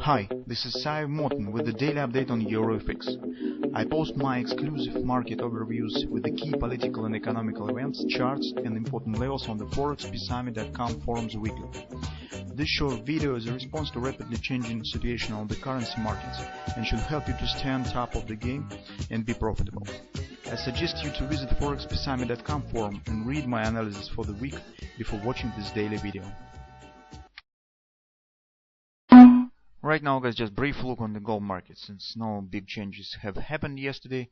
Hi, this is Sive Morten with the daily update on EuroFX. I post my exclusive market overviews with the key political and economical events, charts and important levels on the ForexPeaceArmy.com forums weekly. This short video is a response to rapidly changing situation on the currency markets and should help you to stay on top of the game and be profitable. I suggest you to visit ForexPeaceArmy.com forum and read my analysis for the week before watching this daily video. Right now, guys, just brief look on the gold market since no big changes have happened yesterday.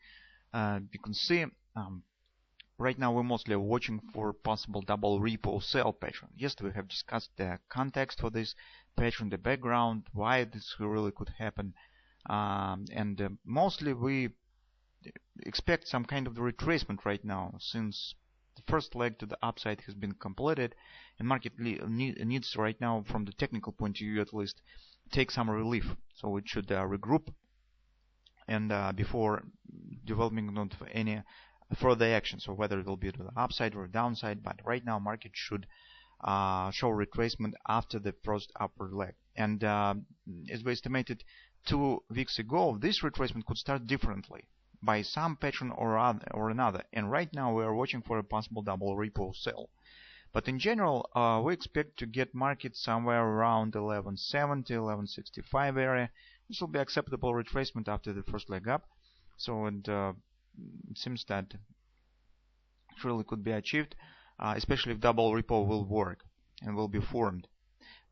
You can see right now we're mostly watching for possible double repo sell pattern. Yesterday we have discussed the context for this pattern, the background, why this really could happen, and mostly we expect some kind of retracement right now since the first leg to the upside has been completed, and market needs right now, from the technical point of view at least, take some relief. So it should regroup and before developing of any further action, so whether it will be to the upside or downside. But right now market should show retracement after the first upward leg, and as we estimated 2 weeks ago, this retracement could start differently by some pattern or another, and right now we are watching for a possible double repo sell. But in general, we expect to get market somewhere around 1170, 1165 area. This will be acceptable retracement after the first leg up. So it seems that it really could be achieved, especially if double repo will work and will be formed.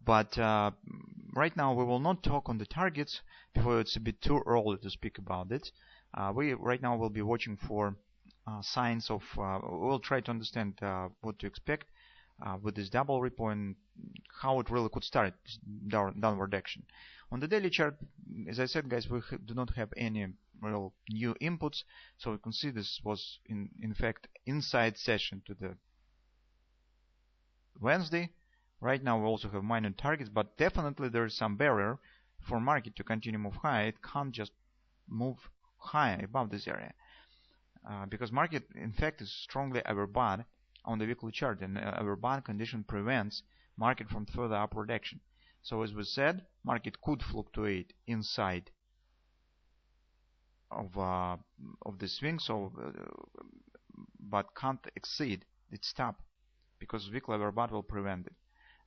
But right now we will not talk on the targets before it's a bit too early to speak about it. We right now will be watching for signs of, we'll try to understand what to expect with this double repo and how it really could start downward action. On the daily chart, as I said, guys, we do not have any real new inputs, so you can see this was in fact inside session to the Wednesday. Right now we also have minor targets, but definitely there is some barrier for market to continue move higher. It can't just move higher above this area because market in fact is strongly overbought on the weekly chart, and overbought condition prevents market from further upward action. So as we said, market could fluctuate inside of the swing, so but can't exceed its top, because weekly overbought will prevent it,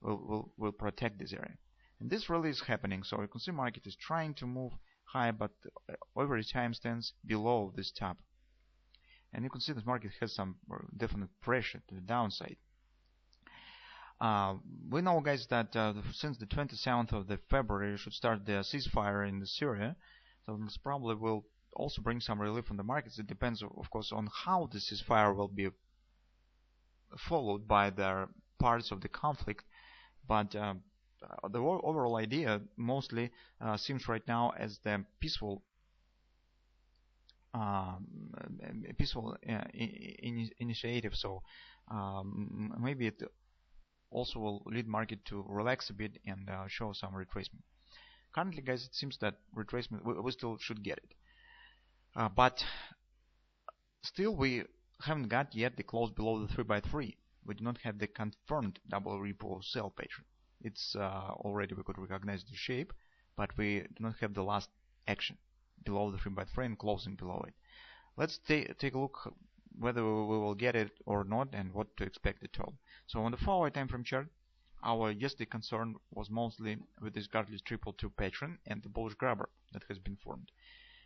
will protect this area, and this really is happening. So you can see market is trying to move high, but over time stands below this top. And you can see the market has some definite pressure to the downside. We know, guys, that since the 27th of February should start the ceasefire in Syria, so this probably will also bring some relief on the markets. It depends, of course, on how the ceasefire will be followed by the parts of the conflict. But the overall idea mostly seems right now as the peaceful initiative. So maybe it also will lead market to relax a bit and show some retracement. Currently, guys, it seems that retracement we still should get it, but still we haven't got yet the close below the 3x3. We do not have the confirmed double repo sell pattern. It's already, we could recognize the shape, but we do not have the last action below the 3x3 and closing below it. Let's take a look whether we will get it or not and what to expect at all. So on the 4-hour time frame chart, our yesterday concern was mostly with this godless 222 pattern and the bullish grabber that has been formed.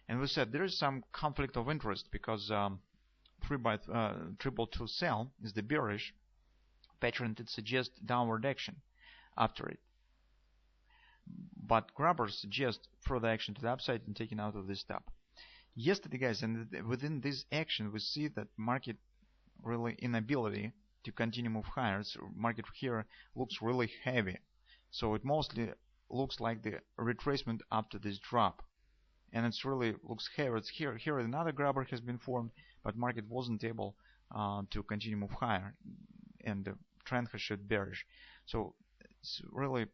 And we said there is some conflict of interest because 3x222 sell is the bearish pattern that suggests downward action after it, but grabbers suggest further action to the upside and taking out of this top. Yesterday, guys, and within this action we see that market really inability to continue move higher. So market here looks really heavy, so it mostly looks like the retracement after this drop, and it's really looks heavy. It's here another grabber has been formed, but market wasn't able to continue move higher, and the trend has shifted bearish. So it's really it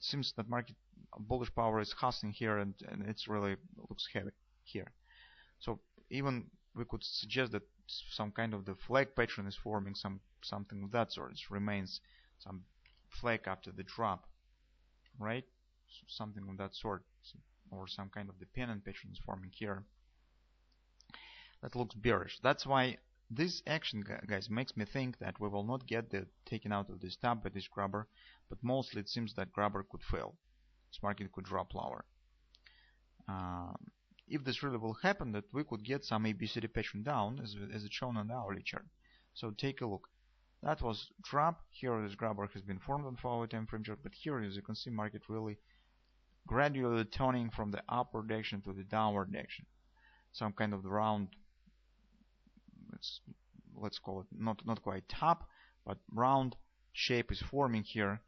seems that market bullish power is hustling here, and it's really looks heavy here. So even we could suggest that some kind of the flag pattern is forming, something of that sort. It remains some flag after the drop. right? Something of that sort, or some kind of dependent pattern is forming here. That looks bearish. That's why this action, guys, makes me think that we will not get the taken out of this top by this grabber, but mostly it seems that grabber could fail. This market could drop lower. If this really will happen, that we could get some ABCD pattern down, as it's shown on the hourly chart. So take a look. That was drop. Here this grabber has been formed on 4-hour time frame chart, but here, as you can see, market really gradually turning from the upward direction to the downward direction. Some kind of round, let's call it not quite top, but round shape is forming here,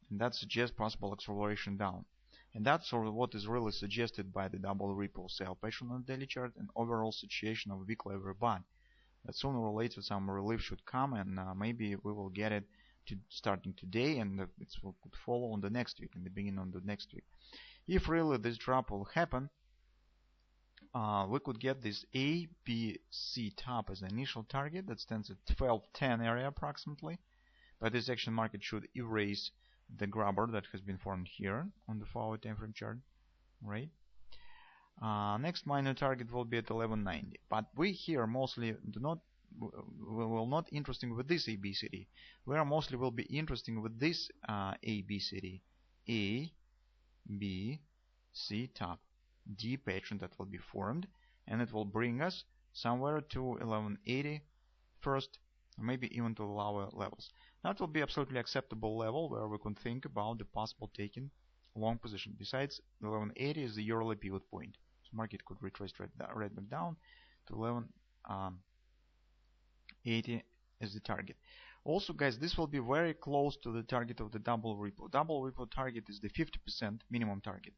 and that suggests possible acceleration down. And that's sort of what is really suggested by the double ripple sell pattern on the daily chart and overall situation of weekly overbought. That sooner or later some relief should come, and maybe we will get it starting today, and it could follow on the next week, in the beginning of the next week. If really this drop will happen, we could get this A, B, C top as the initial target that stands at 1210 area approximately. But this action market should erase the grabber that has been formed here on the 4-hour time frame chart, right? Next minor target will be at 1190, but we here mostly will not interesting with this ABCD. We are mostly will be interesting with this ABCD, A, B, C top, D pattern that will be formed, and it will bring us somewhere to 1180 first, or maybe even to lower levels. That will be absolutely acceptable level where we can think about the possible taking long position. Besides, 1180 is the yearly pivot point. So market could retrace right back down to 1180 as the target. Also, guys, this will be very close to the target of the double ripple. Double ripple target is the 50% minimum target.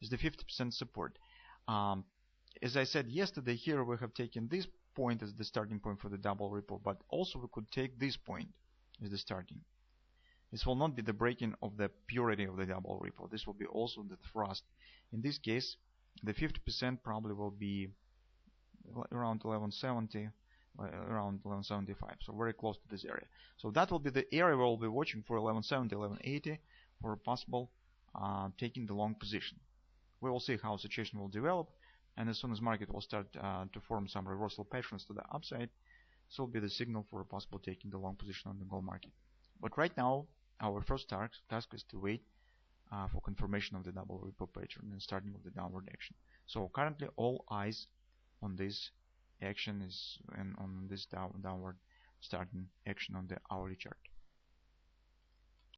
Is the 50% support. As I said yesterday, here we have taken this point as the starting point for the double ripple, but also we could take this point as the starting. This will not be the breaking of the purity of the double ripple. This will be also the thrust. In this case, the 50% probably will be around 1170, around 1175, so very close to this area. So that will be the area we'll be watching for 1170, 1180 for a possible taking the long position. We will see how the situation will develop, and as soon as market will start to form some reversal patterns to the upside, this will be the signal for a possible taking the long position on the gold market. But right now, our first task is to wait for confirmation of the double ripple pattern and starting of the downward action. So currently, all eyes on this action is and on this downward starting action on the hourly chart.